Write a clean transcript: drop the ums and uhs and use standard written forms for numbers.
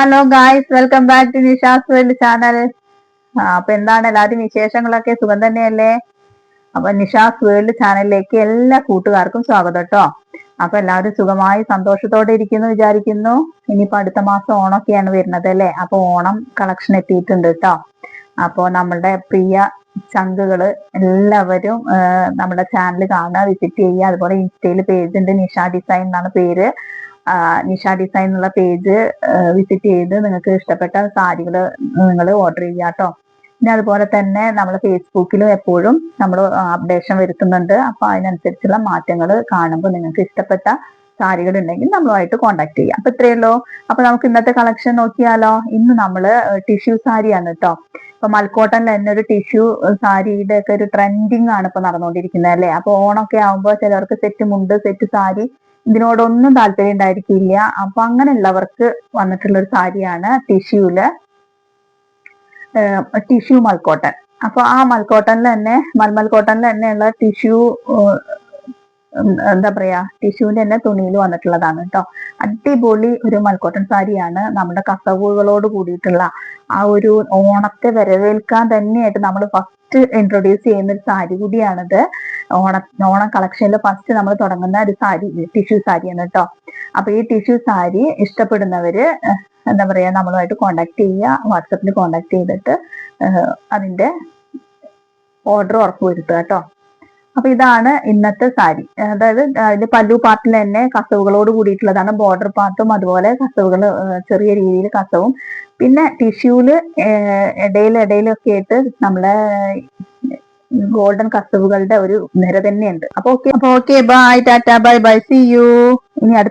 Hello guys, welcome back to Nisha's world channel. അപ്പൊ എന്താണ് എല്ലാവരും വിശേഷങ്ങളൊക്കെ? സുഖം തന്നെയല്ലേ? അപ്പൊ നിഷാസ് വേൾഡ് ചാനലിലേക്ക് എല്ലാ കൂട്ടുകാർക്കും സ്വാഗതം കേട്ടോ. അപ്പൊ എല്ലാവരും സുഖമായി സന്തോഷത്തോടെ ഇരിക്കുന്നു വിചാരിക്കുന്നു. ഇനിയിപ്പോ അടുത്ത മാസം ഓണമൊക്കെയാണ് വരുന്നത് അല്ലേ? അപ്പൊ ഓണം കളക്ഷൻ എത്തിയിട്ടുണ്ട് കേട്ടോ. അപ്പൊ നമ്മളുടെ പ്രിയ ചങ്കുകള് എല്ലാവരും നമ്മുടെ ചാനൽ കാണുക, വിസിറ്റ് ചെയ്യുക. അതുപോലെ ഇൻസ്റ്റയിൽ പേജ് ഉണ്ട്, നിഷ ഡിസൈൻ എന്നാണ് പേര്. നിഷ ഡിസൈൻ എന്നുള്ള പേജ് വിസിറ്റ് ചെയ്ത് നിങ്ങൾക്ക് ഇഷ്ടപ്പെട്ട സാരികൾ നിങ്ങൾ ഓർഡർ ചെയ്യുക കേട്ടോ. പിന്നെ അതുപോലെ തന്നെ നമ്മൾ ഫേസ്ബുക്കിലും എപ്പോഴും നമ്മൾ അപ്ഡേഷൻ വരുത്തുന്നുണ്ട്. അപ്പൊ അതിനനുസരിച്ചുള്ള മാറ്റങ്ങൾ കാണുമ്പോൾ നിങ്ങൾക്ക് ഇഷ്ടപ്പെട്ട സാരികൾ ഉണ്ടെങ്കിൽ നമ്മളുമായിട്ട് കോണ്ടാക്ട് ചെയ്യാം. അപ്പൊ ഇത്രയല്ലോ. അപ്പൊ നമുക്ക് ഇന്നത്തെ കളക്ഷൻ നോക്കിയാലോ. ഇന്ന് നമ്മള് ടിഷ്യൂ സാരിയാണ് കേട്ടോ. ഇപ്പൊ മൽക്കോട്ടനിൽ തന്നെ ഒരു ടിഷ്യൂ സാരിയുടെ ഒക്കെ ഒരു ട്രെൻഡിങ് ആണ് ഇപ്പൊ നടന്നുകൊണ്ടിരിക്കുന്നത് അല്ലേ? അപ്പൊ ഓണമൊക്കെ ആകുമ്പോൾ ചിലർക്ക് സെറ്റ് മുണ്ട്, സെറ്റ് സാരി ഇതിനോടൊന്നും താല്പര്യം ഉണ്ടായിരിക്കില്ല. അപ്പൊ അങ്ങനെയുള്ളവർക്ക് വന്നിട്ടുള്ള ഒരു സാരിയാണ് ടിഷ്യൂ മൽക്കോട്ടൻ. അപ്പൊ ആ മൽക്കോട്ടനിൽ തന്നെ മൽമൽ കോട്ടനിൽ തന്നെയുള്ള ടിഷ്യൂ എന്താ പറയാ, ടിഷ്യൂവിന്റെ തന്നെ തുണിയിൽ വന്നിട്ടുള്ളതാണ് കേട്ടോ. അടിപൊളി ഒരു മൽക്കോട്ടൻ സാരിയാണ്. നമ്മുടെ കസവുകളോട് കൂടിയിട്ടുള്ള ആ ഒരു ഓണത്തെ വരവേൽക്കാൻ തന്നെയായിട്ട് നമ്മൾ ഫസ്റ്റ് ഇൻട്രൊഡ്യൂസ് ചെയ്യുന്ന ഒരു സാരി കൂടിയാണിത്. ഓണം കളക്ഷനിൽ ഫസ്റ്റ് നമ്മൾ തുടങ്ങുന്ന ഒരു സാരി ടിഷ്യൂ സാരിയാണ് കേട്ടോ. അപ്പൊ ഈ ടിഷ്യൂ സാരി ഇഷ്ടപ്പെടുന്നവര് എന്താ പറയാ, നമ്മളുമായിട്ട് കോണ്ടാക്ട് ചെയ്യുക. വാട്സപ്പിൽ കോണ്ടാക്ട് ചെയ്തിട്ട് അതിന്റെ ഓർഡർ ഉറപ്പുവരുത്തുക കേട്ടോ. അപ്പൊ ഇതാണ് ഇന്നത്തെ സാരി. അതായത് അതിന്റെ പല്ലു പാർട്ടിൽ തന്നെ കസവുകളോട് കൂടിയിട്ടുള്ളതാണ്. ബോർഡർ പാർട്ടും അതുപോലെ കസവുകൾ, ചെറിയ രീതിയിൽ കസവും, പിന്നെ ടിഷ്യൂല് ഇടയിലൊക്കെ ആയിട്ട് നമ്മളെ ഗോൾഡൻ കസവുകളുടെ ഒരു നിര തന്നെയുണ്ട്. അപ്പൊ okay bye, tata, bye bye, see you. ഇനി